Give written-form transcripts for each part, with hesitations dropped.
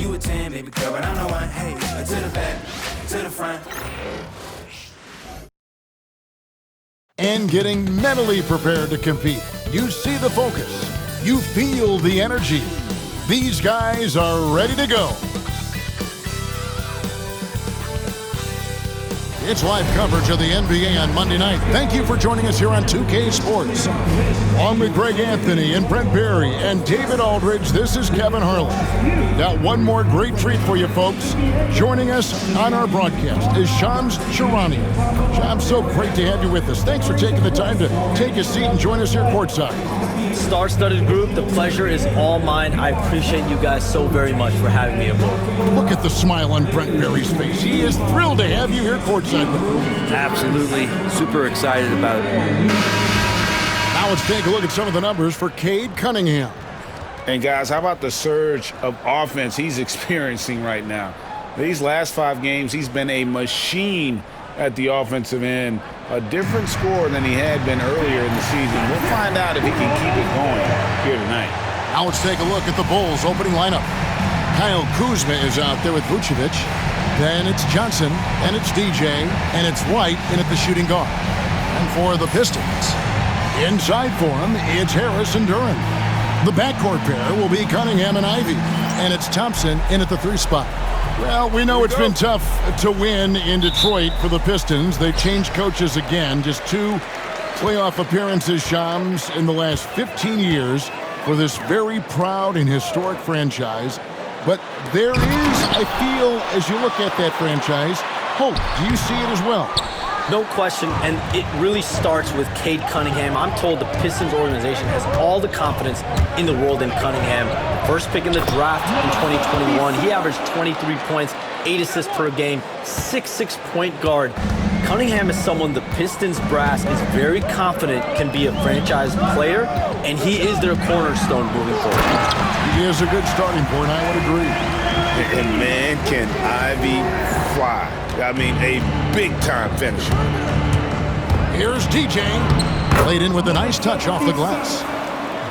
You a 10, baby girl, but I'm the one. Hey, to the back, to the front. And getting mentally prepared to compete. You see the focus. You feel the energy. These guys are ready to go. It's live coverage of the NBA on Monday night. Thank you for joining us here on 2K Sports. Along with Greg Anthony and Brent Barry and David Aldridge, this is Kevin Harlan. Got one more great treat for you folks. Joining us on our broadcast is Shams Charania. Shams, so great to have you with us. Thanks for taking the time to take a seat and join us here courtside. Star-studded group, the pleasure is all mine. I appreciate you guys so very much for having me aboard. Look at the smile on Brent Barry's face. He is thrilled to have you here courtside with him. Absolutely. Super excited about it. Now let's take a look at some of the numbers for Cade Cunningham. And guys, how about the surge of offense he's experiencing right now? These last 5 games, he's been a machine at the offensive end. A different score than he had been earlier in the season. We'll find out if he can keep it going here tonight. Now let's take a look at the Bulls' opening lineup. Kyle Kuzma is out there with Vucevic. Then it's Johnson, and it's DJ, and it's White in at the shooting guard. And for the Pistons, inside for him, it's Harris and Duran. The backcourt pair will be Cunningham and Ivy, and it's Thompson in at the 3 spot. Well, we know it's been tough to win in Detroit for the Pistons. They changed coaches again. Just 2 playoff appearances, Shams, in the last 15 years for this very proud and historic franchise. But there is, I feel, as you look at that franchise, hope. Do you see it as well? No question, and it really starts with Cade Cunningham. I'm told the Pistons organization has all the confidence in the world in Cunningham. First pick in the draft in 2021, he averaged 23 points, 8 assists per game, 6'6" point guard. Cunningham is someone the Pistons brass is very confident can be a franchise player, and he is their cornerstone moving forward. He is a good starting point, I would agree. And man, can Ivy fly. I mean, a big-time finisher. Here's DJ. Played in with a nice touch off the glass.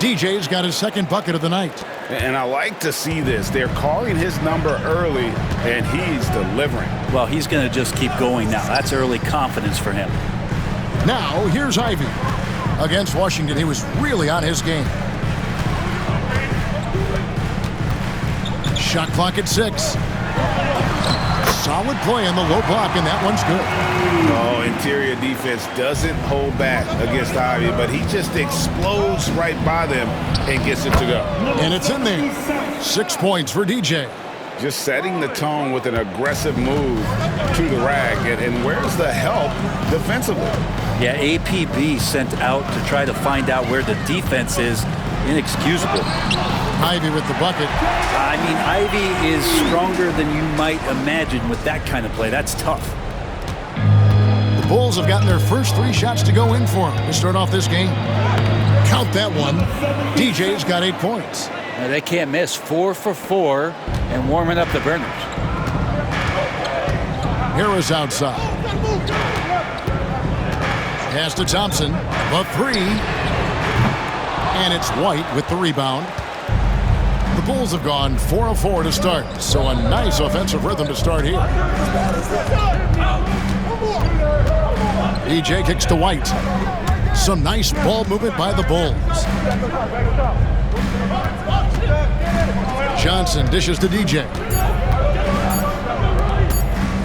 DJ's got his second bucket of the night. And I like to see this. They're calling his number early, and he's delivering. Well, he's going to just keep going now. That's early confidence for him. Now, here's Ivy. Against Washington, he was really on his game. Shot clock at 6. Solid play on the low block, and that one's good. Oh, interior defense doesn't hold back against Ivy, but he just explodes right by them and gets it to go. And it's in there. 6 points for DJ. Just setting the tone with an aggressive move to the rack. And where's the help defensively? Yeah, APB sent out to try to find out where the defense is. Inexcusable. Ivy with the bucket. I mean, Ivy is stronger than you might imagine with that kind of play. That's tough. The Bulls have gotten their first 3 shots to go in for them to start off this game. Count that one. DJ's got 8 points. Now, they can't miss. 4 for 4 and warming up the burners. Harris outside. Pass to Thompson. The 3. And it's White with the rebound. The Bulls have gone 4 of 4 to start, so a nice offensive rhythm to start here. DJ kicks to White. Some nice ball movement by the Bulls. Johnson dishes to DJ.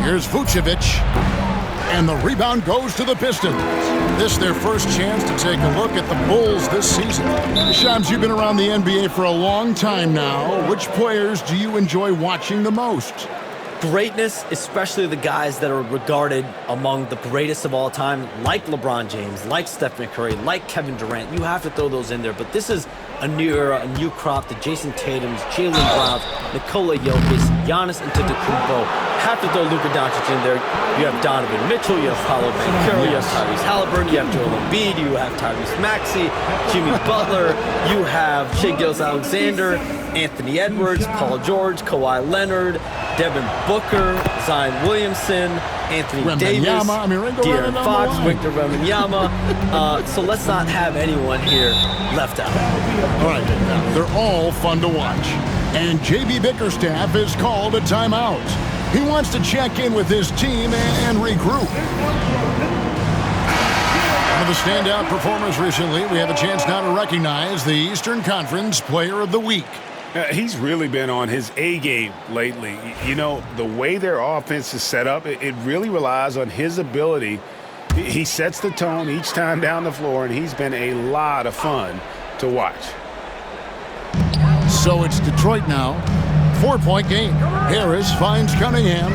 Here's Vucevic. And the rebound goes to the Pistons. This is their first chance to take a look at the Bulls this season. Shams, you've been around the NBA for a long time now. Which players do you enjoy watching the most? Greatness, especially the guys that are regarded among the greatest of all time, like LeBron James, like Stephen Curry, like Kevin Durant. You have to throw those in there, but this is a new era, a new crop. The Jason Tatums, Jaylen Browns, Nikola Jokic, Giannis Antetokounmpo. Have to throw Luka Doncic in there. You have Donovan Mitchell, you have Paolo Banchero, you have Tyrese Halliburton, you have Joel Embiid, you have Tyrese Maxey, Jimmy Butler, you have Shai Gilgeous-Alexander, Anthony Edwards, Paul George, Kawhi Leonard, Devin Booker, Zion Williamson, Anthony Davis, De'Aaron Fox, Victor Wembanyama. So let's not have anyone here left out. All right, they're all fun to watch. And J.B. Bickerstaff has called a timeout. He wants to check in with his team and regroup. One of the standout performers recently, we have a chance now to recognize the Eastern Conference Player of the Week. He's really been on his A game lately. You know, the way their offense is set up, it really relies on his ability. He sets the tone each time down the floor, and he's been a lot of fun to watch. So it's Detroit now. 4-point game. Harris finds Cunningham.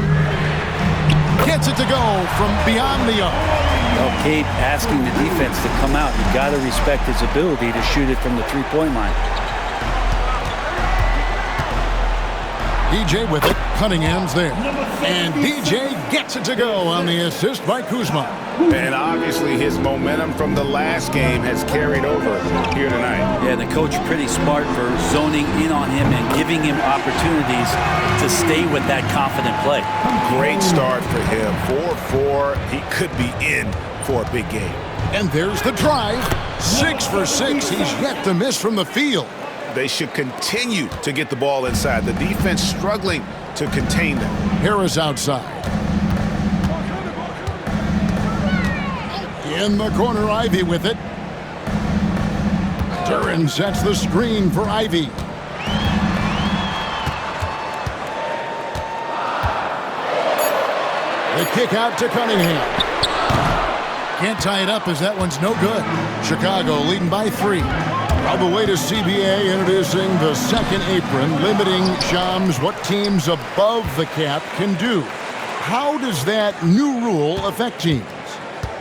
Gets it to go from beyond the arc. Well, Cade asking the defense to come out. You've got to respect his ability to shoot it from the three-point line. DJ with it. Cunningham's there. And DJ gets it to go on the assist by Kuzma. And obviously his momentum from the last game has carried over here tonight. Yeah, the coach pretty smart for zoning in on him and giving him opportunities to stay with that confident play. Great start for him. 4-4. He could be in for a big game. And there's the drive. 6 for 6. He's yet to miss from the field. They should continue to get the ball inside. The defense struggling to contain them. Harris outside. In the corner, Ivy with it. Duran sets the screen for Ivy. The kick out to Cunningham. Can't tie it up as that one's no good. Chicago leading by 3. On the way to CBA, introducing the second apron, limiting Shams what teams above the cap can do. How does that new rule affect teams?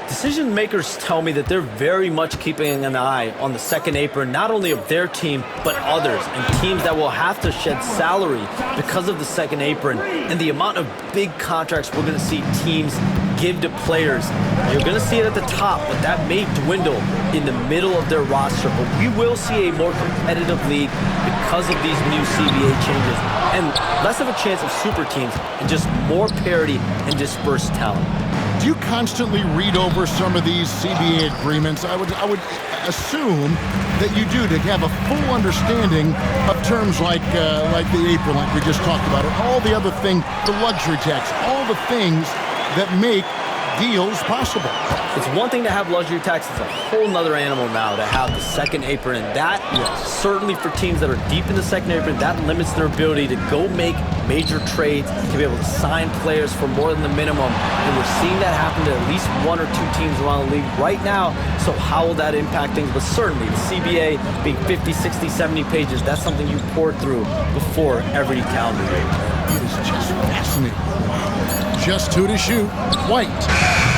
Decision makers tell me that they're very much keeping an eye on the second apron, not only of their team, but others, and teams that will have to shed salary because of the second apron and the amount of big contracts we're going to see teams give to players. You're going to see it at the top, but that may dwindle in the middle of their roster. But we will see a more competitive league because of these new CBA changes and less of a chance of super teams and just more parity and dispersed talent. Do you constantly read over some of these CBA agreements? I would assume that you do, to have a full understanding of terms like the apron, like we just talked about, and all the other things, the luxury tax, all the things that make deals possible. It's one thing to have luxury tax. It's a whole nother animal now to have the second apron, and that certainly for teams that are deep in the second apron, that limits their ability to go make major trades, to be able to sign players for more than the minimum. And we're seeing that happen to at least 1 or 2 teams around the league right now. So how will that impact things? But certainly the CBA being 50, 60, 70 pages, that's something you pour through before every calendar year. It is just fascinating. Just 2 to shoot. White.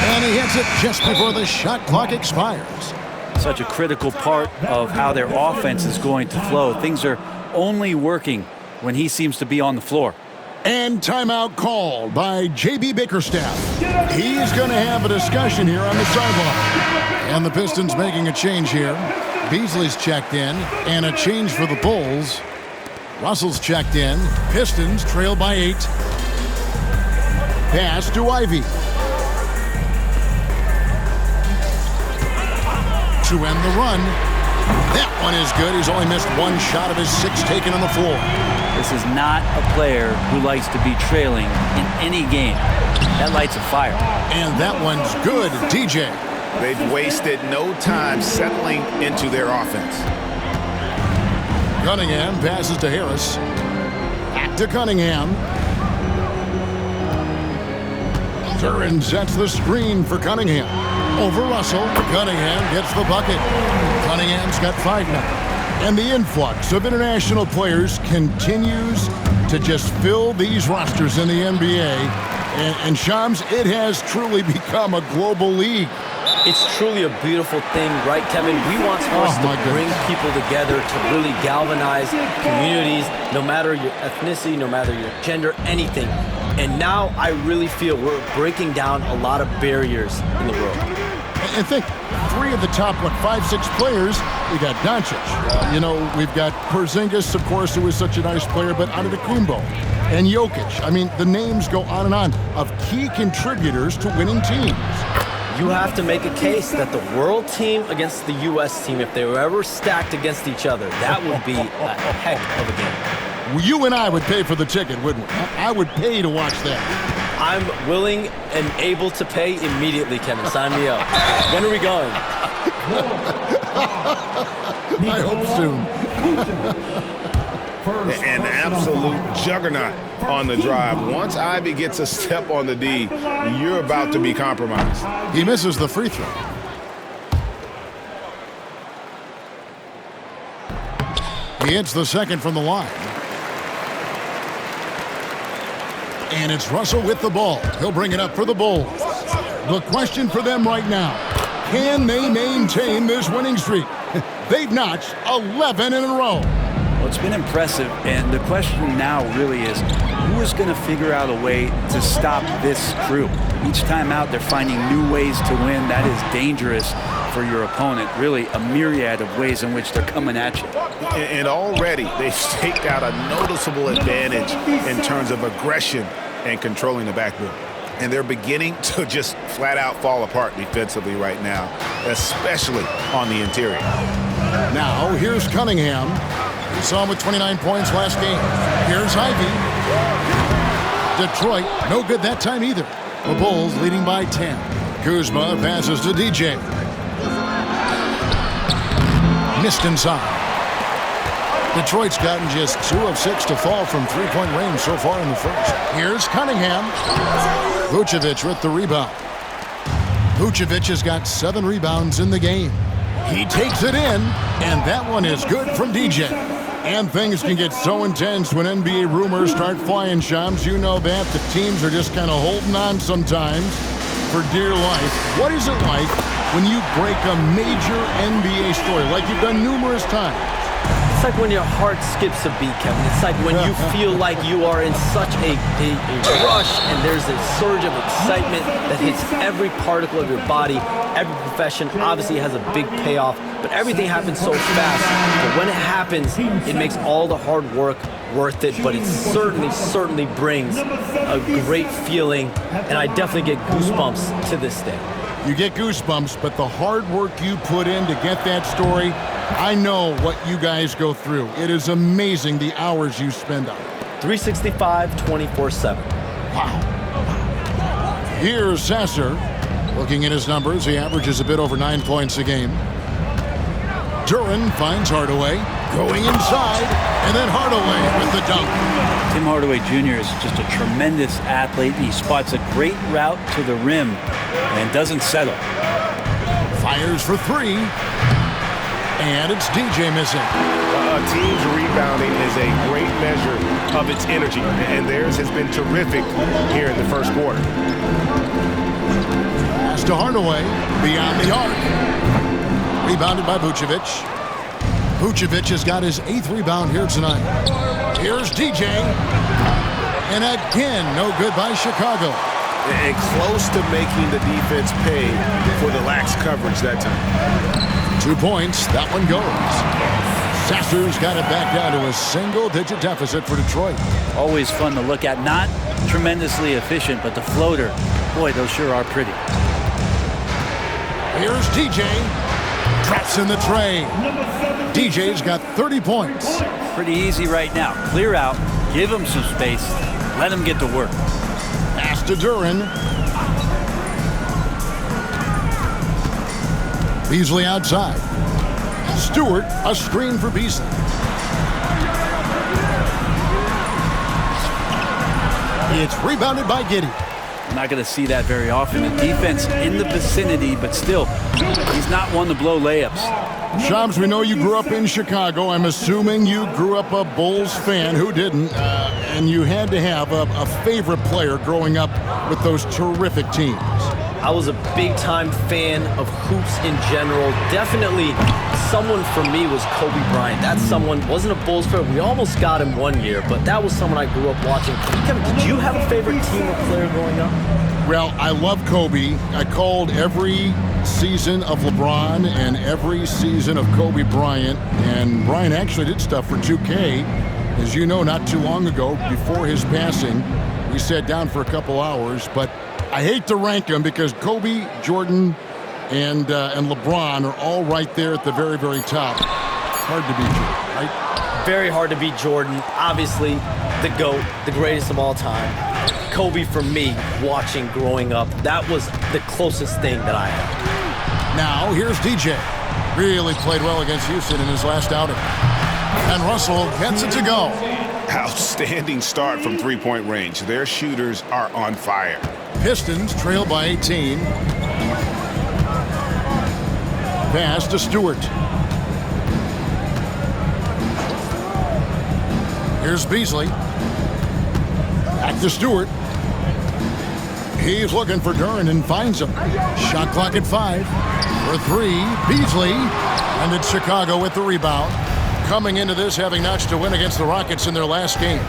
And he hits it just before the shot clock expires. Such a critical part of how their offense is going to flow. Things are only working when he seems to be on the floor. And timeout called by J.B. Bickerstaff. He's going to have a discussion here on the sideline. And the Pistons making a change here. Beasley's checked in, and a change for the Bulls. Russell's checked in. Pistons trail by 8. Pass to Ivy. To end the run. That one is good. He's only missed 1 shot of his 6 taken on the floor. This is not a player who likes to be trailing in any game. That lights a fire. And that one's good, DJ. They've wasted no time settling into their offense. Cunningham passes to Harris. Back to Cunningham. Duran sets the screen for Cunningham. Over Russell. Cunningham gets the bucket. Cunningham's got 5 now. And the influx of international players continues to just fill these rosters in the NBA. And Shams, it has truly become a global league. It's truly a beautiful thing, right, Kevin? We want sports to bring people together, to really galvanize communities, no matter your ethnicity, no matter your gender, anything. And now I really feel we're breaking down a lot of barriers in the world. And think, 3 of the top, 5, 6 players, we got Doncic. We've got Porzingis, of course, who is such a nice player, but Antetokounmpo and Jokic. I mean, the names go on of key contributors to winning teams. You have to make a case that the world team against the U.S. team, if they were ever stacked against each other, that would be a heck of a game. You and I would pay for the ticket, wouldn't we? I would pay to watch that. I'm willing and able to pay immediately, Kevin. Sign me up. When are we going? I hope soon. An absolute juggernaut on the drive. Once Ivy gets a step on the D, you're about to be compromised. He misses the free throw. He hits the second from the line. And it's Russell with the ball. He'll bring it up for the Bulls. The question for them right now, can they maintain this winning streak? They've notched 11 in a row. Well, it's been impressive, and the question now really is, who is going to figure out a way to stop this crew? Each time out, they're finding new ways to win. That is dangerous for your opponent. Really a myriad of ways in which they're coming at you. And already they've staked out a noticeable advantage in terms of aggression and controlling the backboard. And they're beginning to just flat out fall apart defensively right now, especially on the interior. Now, here's Cunningham. We saw him with 29 points last game. Here's Ivy. Detroit, no good that time either. The Bulls leading by 10. Kuzma passes to DJ. Missed inside. Detroit's gotten just 2 of 6 to fall from three-point range so far in the first. Here's Cunningham. Vucevic with the rebound. Vucevic has got 7 rebounds in the game. He takes it in, and that one is good from DJ. And things can get so intense when NBA rumors start flying, Shams. You know that. The teams are just kind of holding on sometimes for dear life. What is it like when you break a major NBA story, like you've done numerous times? It's like when your heart skips a beat, Kevin. It's like when you feel like you are in such a rush and there's a surge of excitement that hits every particle of your body. Every profession obviously has a big payoff, but everything happens so fast. But when it happens, it makes all the hard work worth it, but it certainly brings a great feeling, and I definitely get goosebumps to this day. You get goosebumps, but the hard work you put in to get that story, I know what you guys go through. It is amazing the hours you spend on it. 365, 24/7. Wow. Here's Sasser. Looking at his numbers, he averages a bit over 9 points a game. Duran finds Hardaway. Going inside, and then Hardaway with the dunk. Tim Hardaway Jr. is just a tremendous athlete. He spots a great route to the rim and doesn't settle. Fires for 3. And it's DJ missing. A team's rebounding is a great measure of its energy, and theirs has been terrific here in the first quarter. Pass to Hardaway, beyond the arc. Rebounded by Vucevic. Vucevic has got his 8th rebound here tonight. Here's DJ. And again, no good by Chicago. And close to making the defense pay for the lax coverage that time. 2 points, that one goes. Sasser's got it back down to a single-digit deficit for Detroit. Always fun to look at. Not tremendously efficient, but the floater, boy, those sure are pretty. Here's DJ. Traps in the tray. DJ's got 30 points. Pretty easy right now. Clear out, give him some space, let him get to work. Pass to Duran. Beasley outside. Stewart, a screen for Beasley. It's rebounded by Giddey. I'm not going to see that very often. The defense in the vicinity, but still, he's not one to blow layups. Shams, we know you grew up in Chicago. I'm assuming you grew up a Bulls fan. Who didn't? And you had to have a favorite player growing up with those terrific teams. I was a big-time fan of hoops in general. Definitely someone for me was Kobe Bryant. That's someone, wasn't a Bulls player. We almost got him one year, but that was someone I grew up watching. Kevin, did you have a favorite team or player growing up? Well, I love Kobe. I called every season of LeBron and every season of Kobe Bryant. And Bryant actually did stuff for 2K. As you know, not too long ago, before his passing, we sat down for a couple hours, but I hate to rank them because Kobe, Jordan, and LeBron are all right there at the very, very top. Hard to beat you, right? Very hard to beat Jordan. Obviously, the GOAT, the greatest of all time. Kobe, for me, watching growing up, that was the closest thing that I had. Now, here's DJ. Really played well against Houston in his last outing. And Russell gets it to go. Outstanding start from three-point range. Their shooters are on fire. Pistons trail by 18. Pass to Stewart. Here's Beasley. Back to Stewart. He's looking for Duran and finds him. Shot clock at 5. For 3, Beasley. And it's Chicago with the rebound. Coming into this having notched a win against the Rockets in their last game.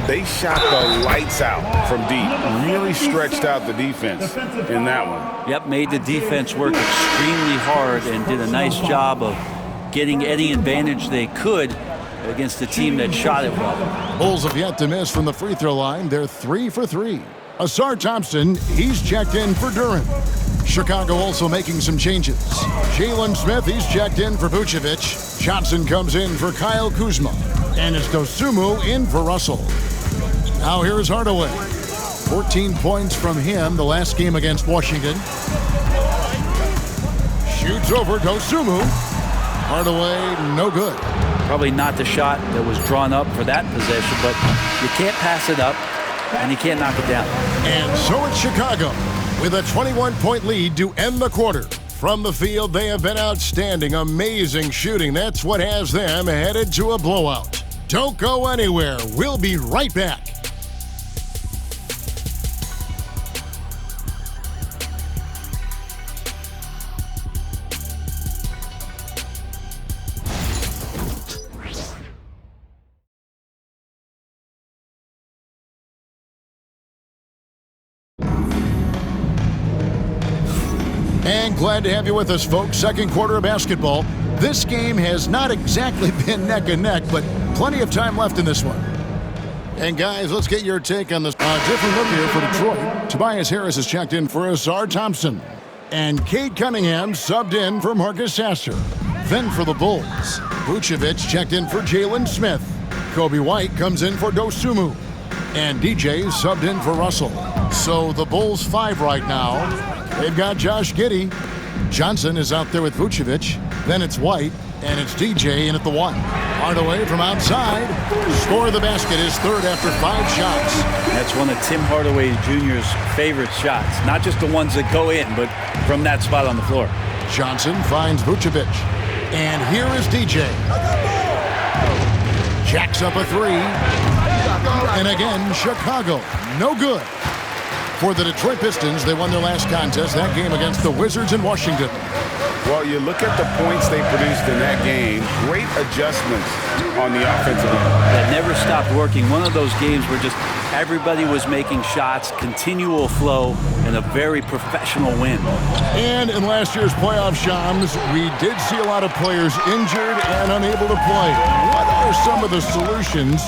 They shot the lights out from deep. Really stretched out the defense in that one. Yep, made the defense work extremely hard and did a nice job of getting any advantage they could against a team that shot it well. Bulls have yet to miss from the free throw line. They're 3 for 3. Asar Thompson, he's checked in for Duran. Chicago also making some changes. Jalen Smith, he's checked in for Vucevic. Johnson comes in for Kyle Kuzma. And it's Dosunmu in for Russell. Now here's Hardaway. 14 points from him the last game against Washington. Shoots over Dosunmu. Hardaway, no good. Probably not the shot that was drawn up for that possession, but you can't pass it up and you can't knock it down. And so it's Chicago with a 21-point lead to end the quarter. From the field, they have been outstanding, amazing shooting. That's what has them headed to a blowout. Don't go anywhere. We'll be right back. And glad to have you with us, folks. Second quarter of basketball. This game has not exactly been neck and neck, but plenty of time left in this one. And guys, let's get your take on this. Different look here for Detroit. Tobias Harris has checked in for Asar Thompson. And Cade Cunningham subbed in for Marcus Sasser. Then for the Bulls, Vucevic checked in for Jalen Smith. Kobe White comes in for Dosunmu. And DJ subbed in for Russell. So the Bulls 5 right now. They've got Josh Giddey. Johnson is out there with Vucevic. Then it's White, and it's DJ in at the 1. Hardaway from outside. Score of the basket, his third after 5 shots. That's one of Tim Hardaway Jr.'s favorite shots. Not just the ones that go in, but from that spot on the floor. Johnson finds Vucevic. And here is DJ. Jacks up a 3. And again, Chicago. No good. For the Detroit Pistons, they won their last contest, that game against the Wizards in Washington. Well, you look at the points they produced in that game. Great adjustments on the offensive end. That never stopped working. One of those games where just everybody was making shots, continual flow, and a very professional win. And in last year's playoff, Shams, we did see a lot of players injured and unable to play. What are some of the solutions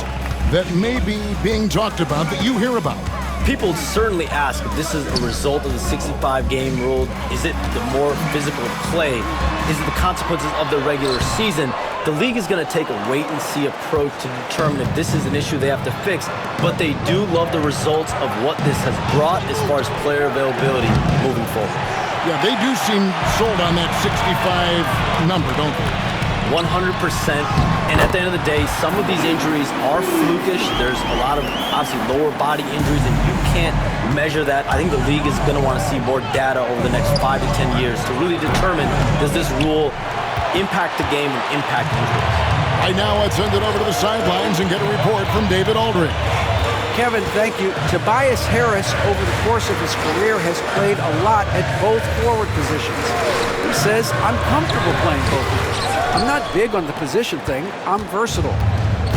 that may be being talked about that you hear about? People certainly ask if this is a result of the 65-game rule. Is it the more physical play? Is it the consequences of the regular season? The league is going to take a wait-and-see approach to determine if this is an issue they have to fix, but they do love the results of what this has brought as far as player availability moving forward. Yeah, they do seem sold on that 65 number, don't they? 100%. And at the end of the day, some of these injuries are flukish. There's a lot of, obviously, lower body injuries, and you can't measure that. I think the league is going to want to see more data over the next 5 to 10 years to really determine, does this rule impact the game and impact injuries? Right now, let's send it over to the sidelines and get a report from David Aldridge. Kevin, thank you. Tobias Harris, over the course of his career, has played a lot at both forward positions. He says, I'm comfortable playing both positions. I'm not big on the position thing. I'm versatile.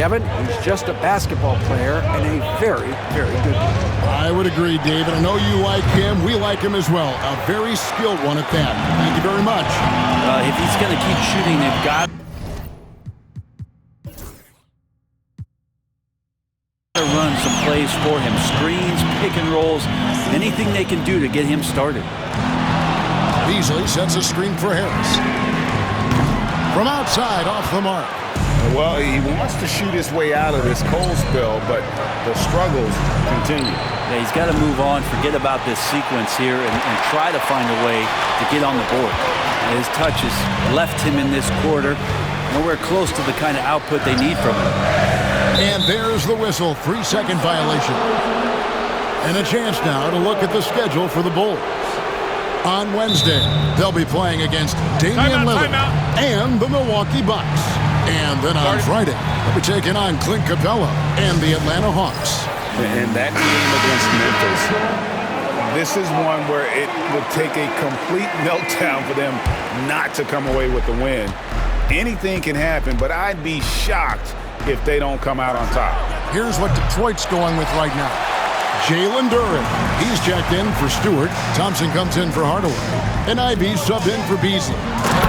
Kevin, he's just a basketball player and a very, very good one. I would agree, David. I know you like him. We like him as well. A very skilled one at that. Thank you very much. If he's going to keep shooting, they've got to run some plays for him. Screens, pick and rolls, anything they can do to get him started. Beasley sets a screen for Harris. From outside, off the mark. Well, he wants to shoot his way out of this cold spell, but the struggles continue. Yeah, he's got to move on, forget about this sequence here, and try to find a way to get on the board. And his touch has left him in this quarter nowhere close to the kind of output they need from him. And there's the whistle, 3-second violation. And a chance now to look at the schedule for the Bulls. On Wednesday, they'll be playing against Damian Lillard and the Milwaukee Bucks. And then on Friday, they'll be taking on Clint Capella and the Atlanta Hawks. And that game against Memphis, this is one where it would take a complete meltdown for them not to come away with the win. Anything can happen, but I'd be shocked if they don't come out on top. Here's what Detroit's going with right now. Jalen Duren, he's checked in for Stewart. Thompson comes in for Hardaway. And Ivy subbed in for Beasley.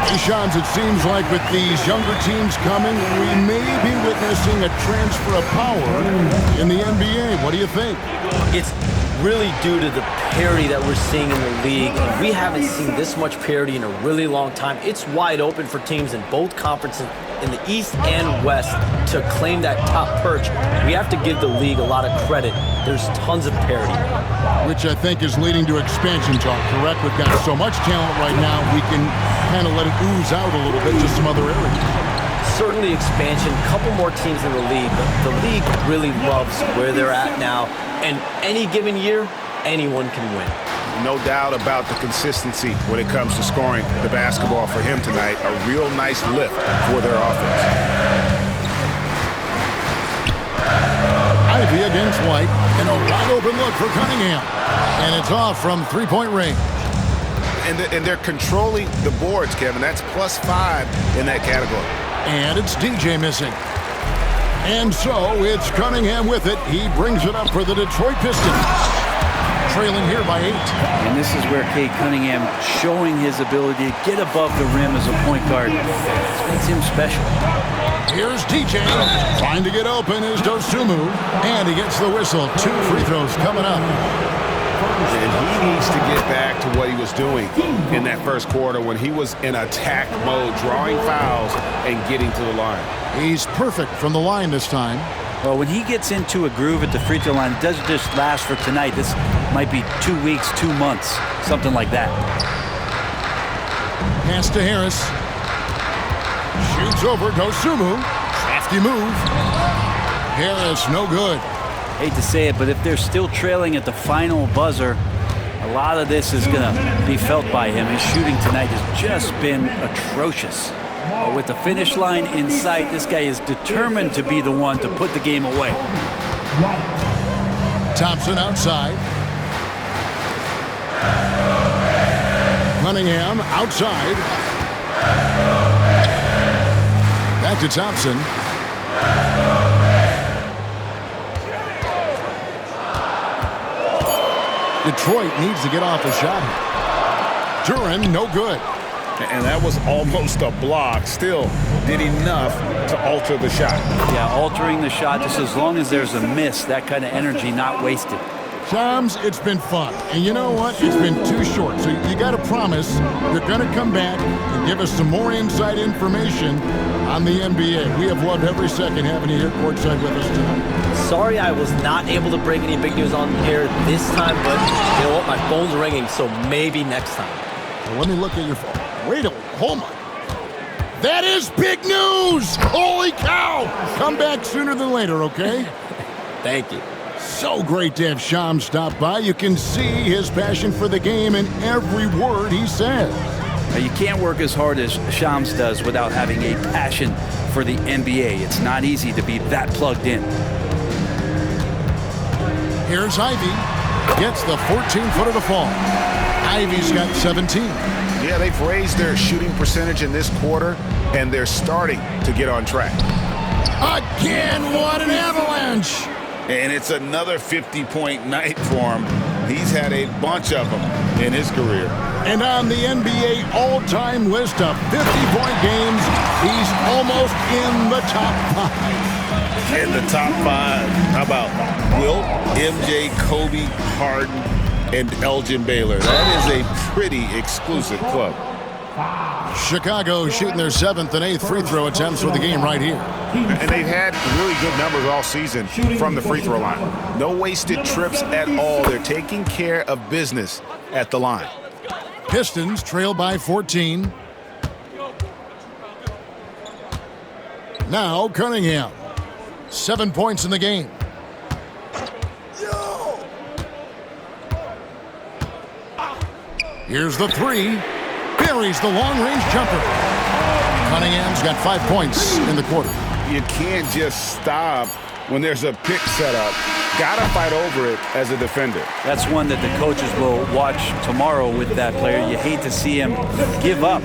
Hey, Shams, it seems like with these younger teams coming, we may be witnessing a transfer of power in the NBA. What do you think? It's really due to the parity that we're seeing in the league. And we haven't seen this much parity in a really long time. It's wide open for teams in both conferences in the East and West to claim that top perch. We have to give the league a lot of credit. There's tons of parity. Which I think is leading to expansion talk, correct? We've got so much talent right now, we can kind of let it ooze out a little bit to some other areas. Certainly expansion, a couple more teams in the league, but the league really loves where they're at now. And any given year, anyone can win. No doubt about the consistency when it comes to scoring the basketball for him tonight. A real nice lift for their offense. Ivy against White, and a wide open look for Cunningham. And it's off from three-point range. And they're controlling the boards, Kevin. That's +5 in that category. And it's DJ missing. And so it's Cunningham with it. He brings it up for the Detroit Pistons. Trailing here by 8. And this is where Cade Cunningham showing his ability to get above the rim as a point guard. This makes him special. Here's DJ. Trying to get open is Dosunmu. And he gets the whistle. 2 free throws coming up. And he needs to get back to what he was doing in that first quarter when he was in attack mode, drawing fouls and getting to the line. He's perfect from the line this time. Well, when he gets into a groove at the free throw line, it doesn't just last for tonight. This might be 2 weeks, 2 months, something like that. Pass to Harris. Shoots over Dosunmu. Crafty move. Harris, no good. Hate to say it, but if they're still trailing at the final buzzer, a lot of this is going to be felt by him. His shooting tonight has just been atrocious. But with the finish line in sight, this guy is determined to be the one to put the game away. Thompson outside. Cunningham outside. Back to Thompson. Detroit needs to get off a shot. Duren, no good. And that was almost a block. Still did enough to alter the shot. Yeah, altering the shot just as long as there's a miss, that kind of energy not wasted. Shams, it's been fun. And you know what? It's been too short. So you got to promise you're going to come back and give us some more inside information on the NBA. We have loved every second having you here courtside with us tonight. Sorry I was not able to break any big news on here this time, but you know what? My phone's ringing, so maybe next time. Well, let me look at your phone. Wait a minute. Hold on. That is big news! Holy cow! Come back sooner than later, okay? Thank you. So great to have Shams stop by. You can see his passion for the game in every word he says. Now, you can't work as hard as Shams does without having a passion for the NBA. It's not easy to be that plugged in. Here's Ivy. Gets the 14-footer to fall. Ivy's got 17. Yeah, they've raised their shooting percentage in this quarter, and they're starting to get on track. Again, what an avalanche! And it's another 50-point night for him. He's had a bunch of them in his career. And on the NBA all-time list of 50-point games, he's almost in the top 5. In the top 5, how about Wilt, MJ, Kobe, Harden, and Elgin Baylor? That is a pretty exclusive club. Chicago shooting their 7th and 8th free throw attempts for the game right here. And they've had really good numbers all season from the free throw line. No wasted trips at all. They're taking care of business at the line. Pistons trail by 14. Now Cunningham. 7 points in the game. Here's the three. Buries the long-range jumper. Cunningham's got 5 points in the quarter. You can't just stop when there's a pick set up. Got to fight over it as a defender. That's one that the coaches will watch tomorrow with that player. You hate to see him give up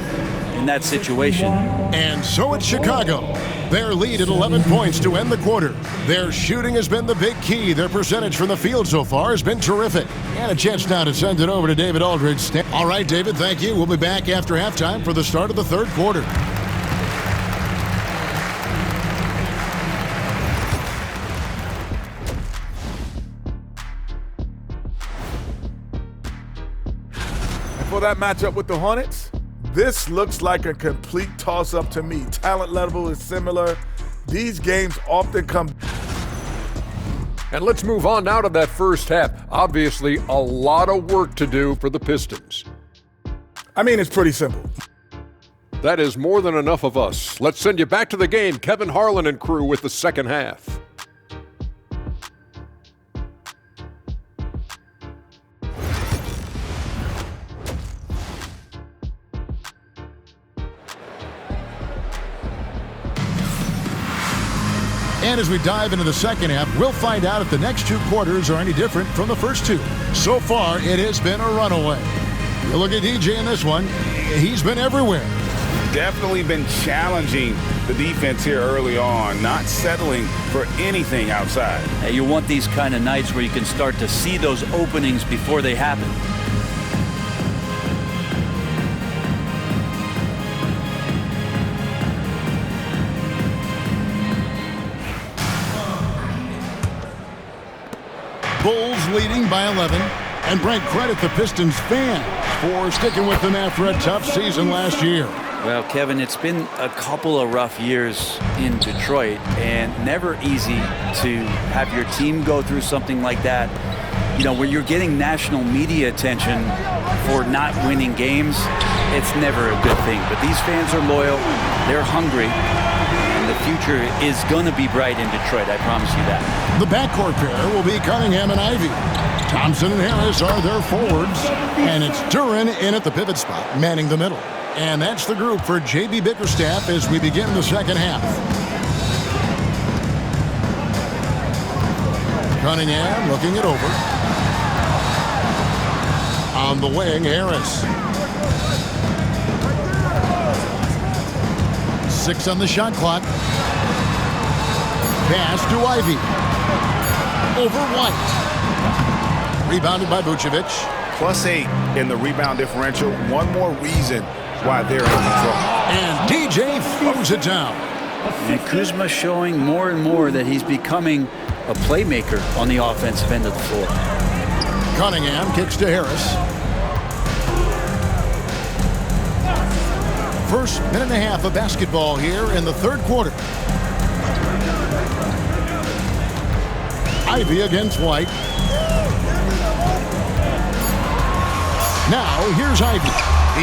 in that situation. And so it's Chicago. Their lead at 11 points to end the quarter. Their shooting has been the big key. Their percentage from the field so far has been terrific. And a chance now to send it over to David Aldridge. All right, David, thank you. We'll be back after halftime for the start of the third quarter. For that matchup with the Hornets, this looks like a complete toss-up to me. Talent level is similar. These games often come. And let's move on now to that first half. Obviously, a lot of work to do for the Pistons. I mean, it's pretty simple. That is more than enough of us. Let's send you back to the game. Kevin Harlan and crew with the second half. And as we dive into the second half, we'll find out if the next two quarters are any different from the first two. So far, it has been a runaway. You look at DJ in this one, he's been everywhere. Definitely been challenging the defense here early on, not settling for anything outside. Hey, you want these kind of nights where you can start to see those openings before they happen. Bulls leading by 11. And Brent, credit the Pistons fans for sticking with them after a tough season last year. Well, Kevin, it's been a couple of rough years in Detroit, and never easy to have your team go through something like that. You know, when you're getting national media attention for not winning games, it's never a good thing. But these fans are loyal, they're hungry, and the future is going to be bright in Detroit, I promise you that. The backcourt pair will be Cunningham and Ivy. Thompson and Harris are their forwards, and it's Duren in at the pivot spot, manning the middle. And that's the group for J.B. Bickerstaff as we begin the second half. Cunningham looking it over. On the wing, Harris. 6 on the shot clock. Pass to Ivy. Over White. Rebounded by Vucevic. +8 in the rebound differential. One more reason why they're in control. And DJ throws it down. And Kuzma showing more and more that he's becoming a playmaker on the offensive end of the floor. Cunningham kicks to Harris. First minute and a half of basketball here in the third quarter. Ivy against White. Now here's Ivy.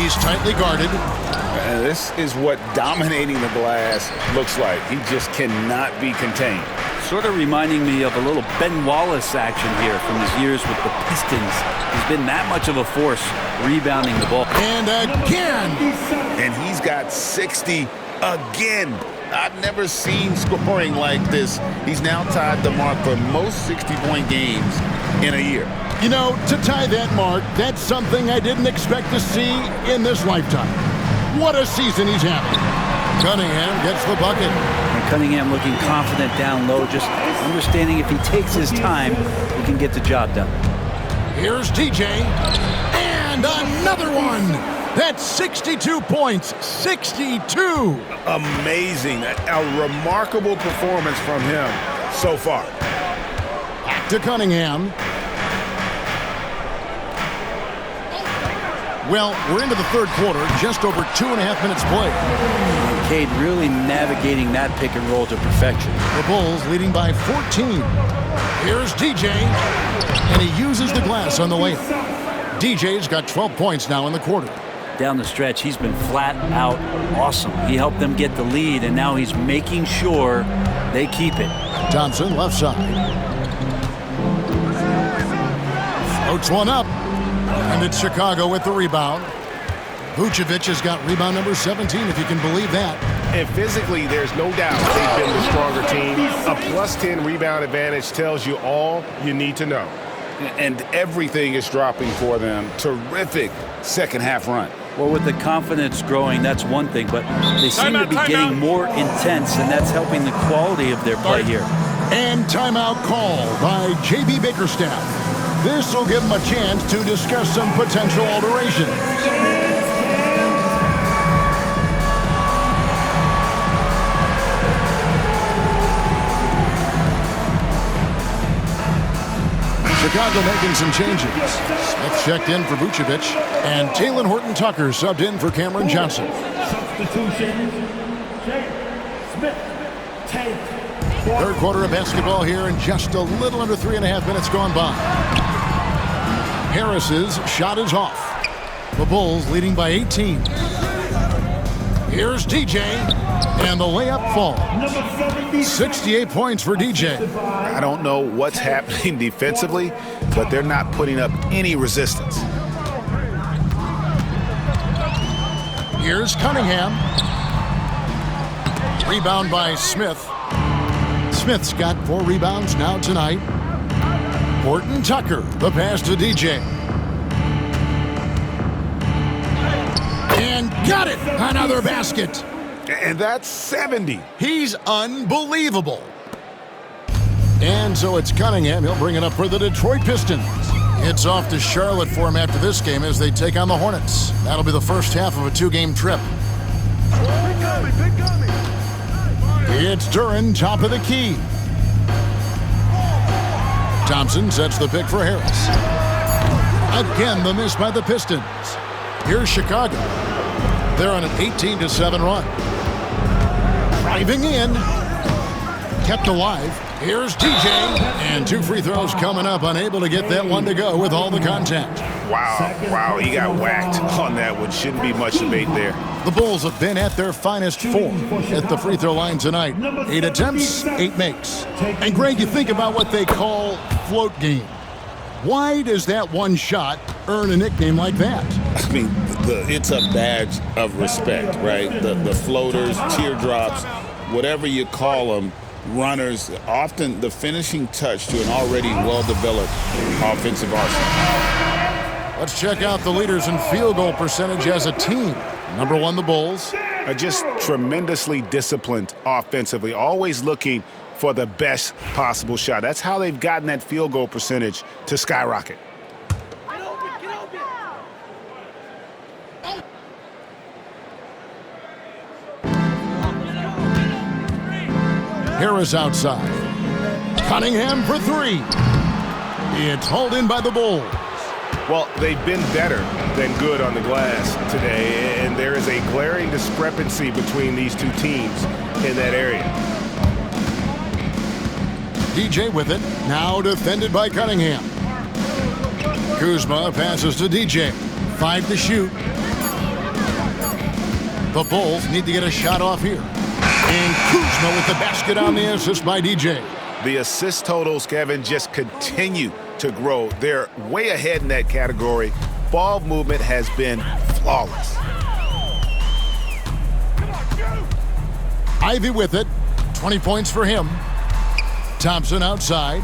He's tightly guarded. And this is what dominating the glass looks like. He just cannot be contained. Sort of reminding me of a little Ben Wallace action here from his years with the Pistons. He's been that much of a force rebounding the ball. And again. And he's got 60 again. I've never seen scoring like this. He's now tied the mark for most 60-point games in a year. You know, to tie that mark, that's something I didn't expect to see in this lifetime. What a season he's having. Cunningham gets the bucket. And Cunningham looking confident down low, just understanding if he takes his time, he can get the job done. Here's TJ. And another one. That's 62 points. 62. Amazing. A remarkable performance from him so far. Back to Cunningham. Well, we're into the third quarter, just over 2.5 minutes played. Cade really navigating that pick and roll to perfection. The Bulls leading by 14. Here's DJ, and he uses the glass on the layup. DJ's got 12 points now in the quarter. Down the stretch, he's been flat out awesome. He helped them get the lead, and now he's making sure they keep it. Thompson, left side. Floats one up, and it's Chicago with the rebound. Vucevic has got rebound number 17, if you can believe that. And physically, there's no doubt they've been the stronger team. A +10 rebound advantage tells you all you need to know. And everything is dropping for them. Terrific second half run. Well, with the confidence growing, that's one thing, but they seem to be getting more intense, and that's helping the quality of their play here. And timeout called by J.B. Bickerstaff. This will give them a chance to discuss some potential alterations. Chicago making some changes. Smith checked in for Vucevic, and Talen Horton-Tucker subbed in for Cameron Johnson. Substitution. Smith. Third quarter of basketball here, and just a little under 3.5 minutes gone by. Harris's shot is off. The Bulls leading by 18. Here's DJ, and the layup falls. 68 points for DJ. I don't know what's happening defensively, but they're not putting up any resistance. Here's Cunningham. Rebound by Smith. Smith's got 4 rebounds now tonight. Horton-Tucker, the pass to DJ. And got it! Another basket. And that's 70. He's unbelievable. And so it's Cunningham. He'll bring it up for the Detroit Pistons. It's off to Charlotte for him after this game as they take on the Hornets. That'll be the first half of a 2-game trip. It's Duren, top of the key. Thompson sets the pick for Harris. Again, the miss by the Pistons. Here's Chicago. They're on an 18-7 run. Driving in. Kept alive. Here's DJ. And 2 free throws coming up. Unable to get that one to go with all the contact. Wow, he got whacked on that one. Shouldn't be much debate there. The Bulls have been at their finest 4 at the free throw line tonight. 8 attempts, 8 makes. And Greg, you think about what they call float game. Why does that one shot earn a nickname like that? I mean, it's a badge of respect, right? The floaters, teardrops, whatever you call them, runners, often the finishing touch to an already well-developed offensive arsenal. Let's check out the leaders in field goal percentage as a team. Number 1, the Bulls. Are just tremendously disciplined offensively, always looking for the best possible shot. That's how they've gotten that field goal percentage to skyrocket. Harris outside. Cunningham for 3. It's hauled in by the Bulls. Well, they've been better than good on the glass today, and there is a glaring discrepancy between these two teams in that area. DJ with it, now defended by Cunningham. Kuzma passes to DJ. 5 to shoot. The Bulls need to get a shot off here. And Kuzma with the basket on the assist by DJ. The assist totals, Kevin, just continue to grow. They're way ahead in that category. Ball movement has been flawless. Ivy with it. 20 points for him. Thompson outside.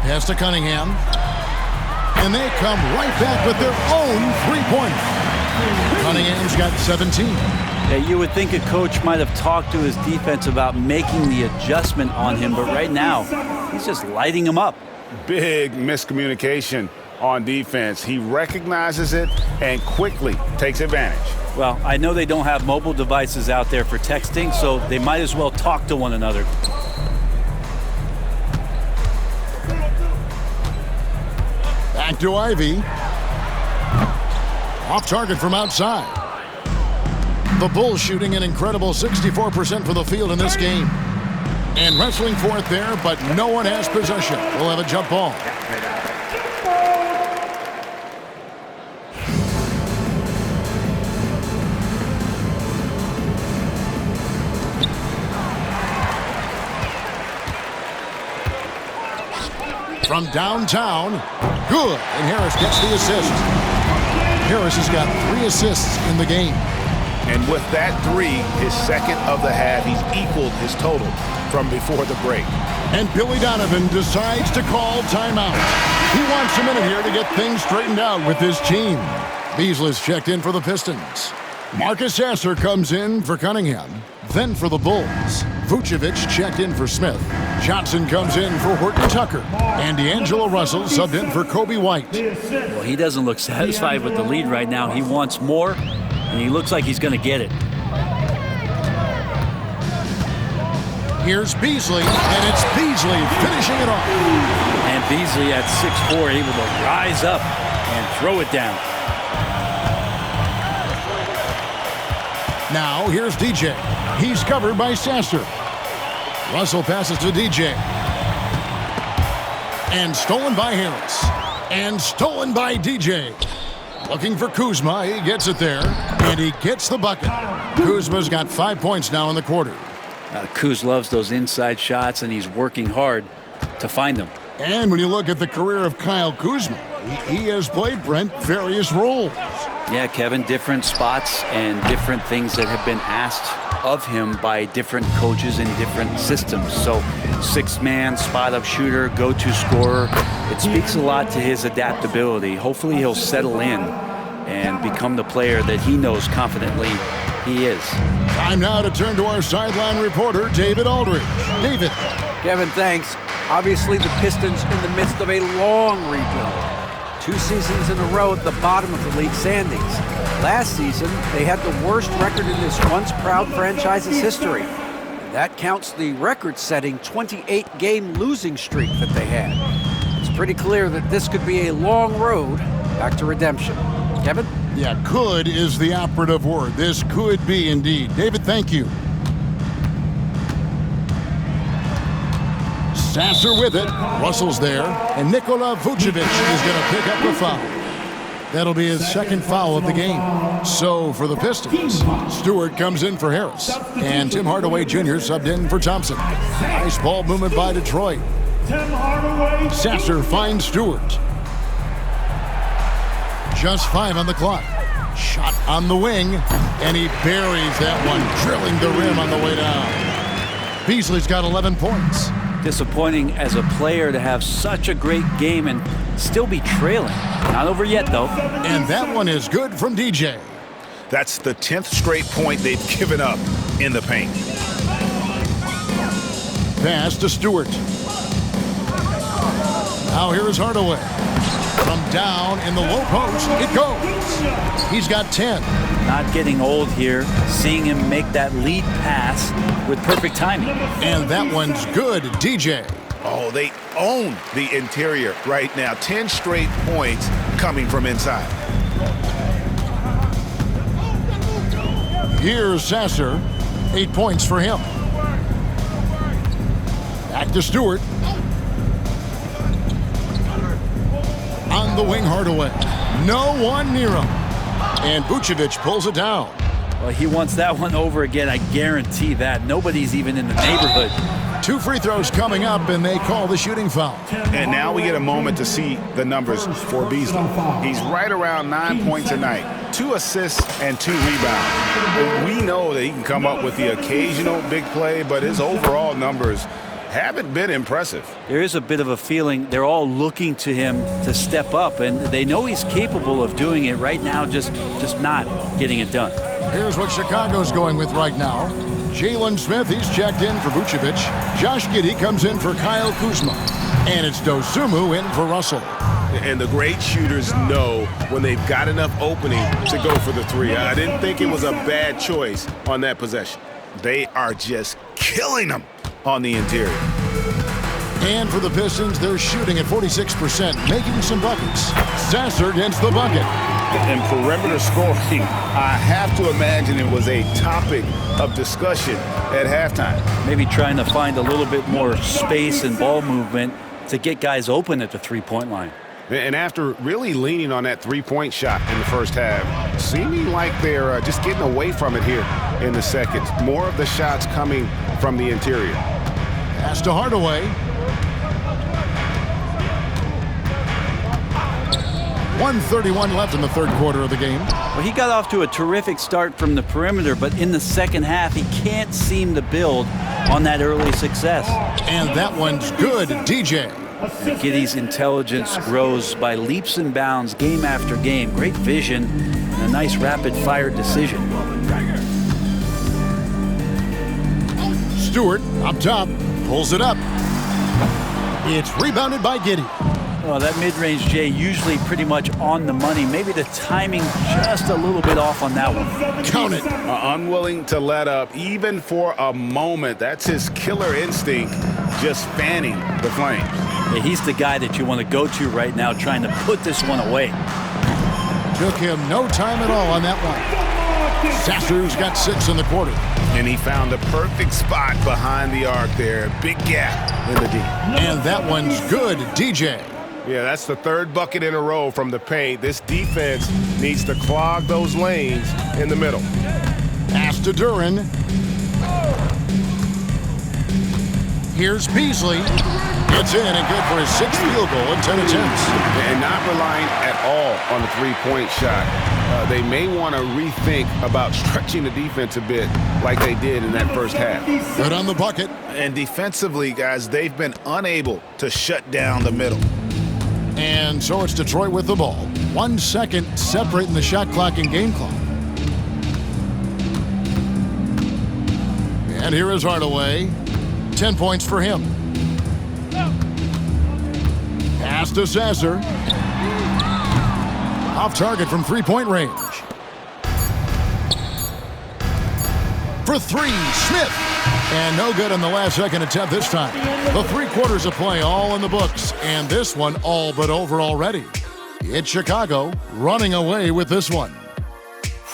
Pass to Cunningham. And they come right back with their own 3-pointer. Cunningham's got 17. Yeah, you would think a coach might have talked to his defense about making the adjustment on him, but right now, he's just lighting him up. Big miscommunication on defense. He recognizes it and quickly takes advantage. Well, I know they don't have mobile devices out there for texting, so they might as well talk to one another. Back to Ivy. Off target from outside. The Bulls shooting an incredible 64% for the field in this game. And wrestling for it there, but no one has possession. We'll have a jump ball. From downtown, good, and Harris gets the assist. Harris has got 3 assists in the game. And with that 3, his second of the half, he's equaled his total from before the break. And Billy Donovan decides to call timeout. He wants a minute here to get things straightened out with his team. Beasley's checked in for the Pistons. Marcus Sasser comes in for Cunningham. Then for the Bulls, Vucevic checked in for Smith. Johnson comes in for Horton Tucker. And D'Angelo Russell subbed in for Kobe White. Well, he doesn't look satisfied with the lead right now. He wants more, and he looks like he's going to get it. Here's Beasley, and it's Beasley finishing it off. And Beasley at 6'4", able to rise up and throw it down. Now here's DJ. He's covered by Sasser. Russell passes to DJ. And stolen by Harris. And stolen by DJ. Looking for Kuzma. He gets it there. And he gets the bucket. Kuzma's got 5 points now in the quarter. Kuz loves those inside shots, and he's working hard to find them. And when you look at the career of Kyle Kuzma, he has played, Brent, various roles. Yeah, Kevin, different spots and different things that have been asked of him by different coaches in different systems. So 6-man, spot-up shooter, go-to scorer. It speaks a lot to his adaptability. Hopefully he'll settle in and become the player that he knows confidently he is. Time now to turn to our sideline reporter, David Aldridge. David. Kevin, thanks. Obviously, the Pistons in the midst of a long rebuild. 2 seasons in a row at the bottom of the league standings. Last season, they had the worst record in this once proud franchise's history. And that counts the record-setting 28-game losing streak that they had. It's pretty clear that this could be a long road back to redemption. Kevin? Yeah, could is the operative word. This could be indeed. David, thank you. Sasser with it. Russell's there. And Nikola Vucevic is going to pick up the foul. That'll be his second foul of the game. So for the Pistons, Stewart comes in for Harris. And Tim Hardaway Jr. subbed in for Thompson. Nice ball movement by Detroit. Sasser finds Stewart. Just 5 on the clock. Shot on the wing. And he buries that one, drilling the rim on the way down. Beasley's got 11 points. Disappointing as a player to have such a great game and still be trailing. Not over yet, though. And that one is good from DJ. That's the 10th straight point they've given up in the paint. Pass to Stewart. Now here is Hardaway. From down in the low post, it goes. He's got 10. Not getting old here. Seeing him make that lead pass with perfect timing. And that one's good, DJ. Oh, they own the interior right now. 10 straight points coming from inside. Here's Sasser. 8 points for him. Back to Stewart. On the wing, Hardaway. No one near him. And Vucevic pulls it down. Well, he wants that one over again. I guarantee that. Nobody's even in the neighborhood. 2 free throws coming up, and they call the shooting foul. And now we get a moment to see the numbers for Beasley. He's right around 9 points a night, 2 assists and 2 rebounds. We know that he can come up with the occasional big play, but his overall numbers haven't been impressive. There is a bit of a feeling they're all looking to him to step up, and they know he's capable of doing it right now, just not getting it done. Here's what Chicago's going with right now. Jalen Smith, he's checked in for Vucevic. Josh Giddey comes in for Kyle Kuzma. And it's Dosunmu in for Russell. And the great shooters know when they've got enough opening to go for the 3. I didn't think it was a bad choice on that possession. They are just killing them on the interior. And for the Pistons, they're shooting at 46%, making some buckets. Sasser gets the bucket. And perimeter scoring, I have to imagine it was a topic of discussion at halftime. Maybe trying to find a little bit more space and ball movement to get guys open at the three-point line. And after really leaning on that three-point shot in the first half, seeming like they're just getting away from it here in the second. More of the shots coming from the interior. Pass to Hardaway. 1:31 left in the third quarter of the game. Well, he got off to a terrific start from the perimeter, but in the second half, he can't seem to build on that early success. And that one's good, DJ. Giddey's intelligence grows by leaps and bounds game after game. Great vision and a nice rapid-fire decision. Stewart up top, pulls it up. It's rebounded by Giddey. Well, that mid-range, Jay, usually pretty much on the money. Maybe the timing just a little bit off on that one. Count it. Unwilling to let up even for a moment. That's his killer instinct, just fanning the flames. Yeah, he's the guy that you want to go to right now, trying to put this one away. Took him no time at all on that one. Sasser's got 6 in the quarter. And he found the perfect spot behind the arc there. Big gap in the D. And that one's good, DJ. Yeah, that's the third bucket in a row from the paint. This defense needs to clog those lanes in the middle. Pass to Duran. Here's Beasley. It's in and good for his 6th field goal in 10 attempts. And not relying at all on the three-point shot. They may want to rethink about stretching the defense a bit like they did in that first half. Good on the bucket. And defensively, guys, they've been unable to shut down the middle. And so it's Detroit with the ball. 1 second separating the shot clock and game clock. And here is Hardaway. 10 points for him. Pass to Sasser. Off target from three-point range. For 3, Smith. And no good on the last second attempt this time. The 3 quarters of play all in the books, and this one all but over already. It's Chicago running away with this one.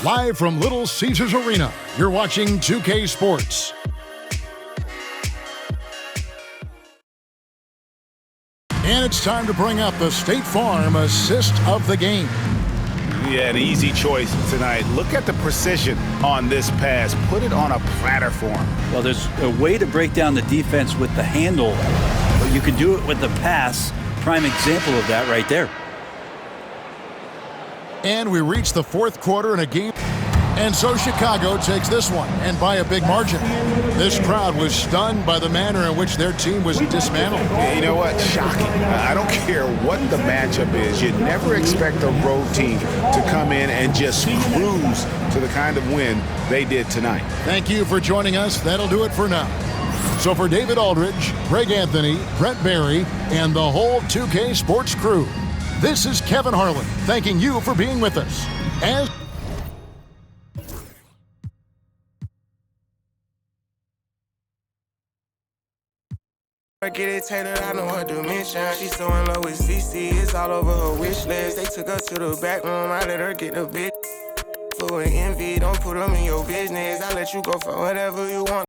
Live from Little Caesars Arena, you're watching 2K Sports. And it's time to bring up the State Farm assist of the game. Yeah, an easy choice tonight. Look at the precision on this pass. Put it on a platter for him. Well, there's a way to break down the defense with the handle, but you can do it with the pass. Prime example of that right there. And we reach the 4th quarter in a game. And so Chicago takes this one, and by a big margin. This crowd was stunned by the manner in which their team was dismantled. You know what? Shocking. I don't care what the matchup is. You never expect a road team to come in and just cruise to the kind of win they did tonight. Thank you for joining us. That'll do it for now. So for David Aldridge, Greg Anthony, Brett Barry, and the whole 2K Sports crew, this is Kevin Harlan thanking you for being with us. As Get it tailored, I know her dimension. She's so in love with CC, it's all over her wish list. They took her to the back room, I let her get the bit. For envy, don't put them in your business. I let you go for whatever you want.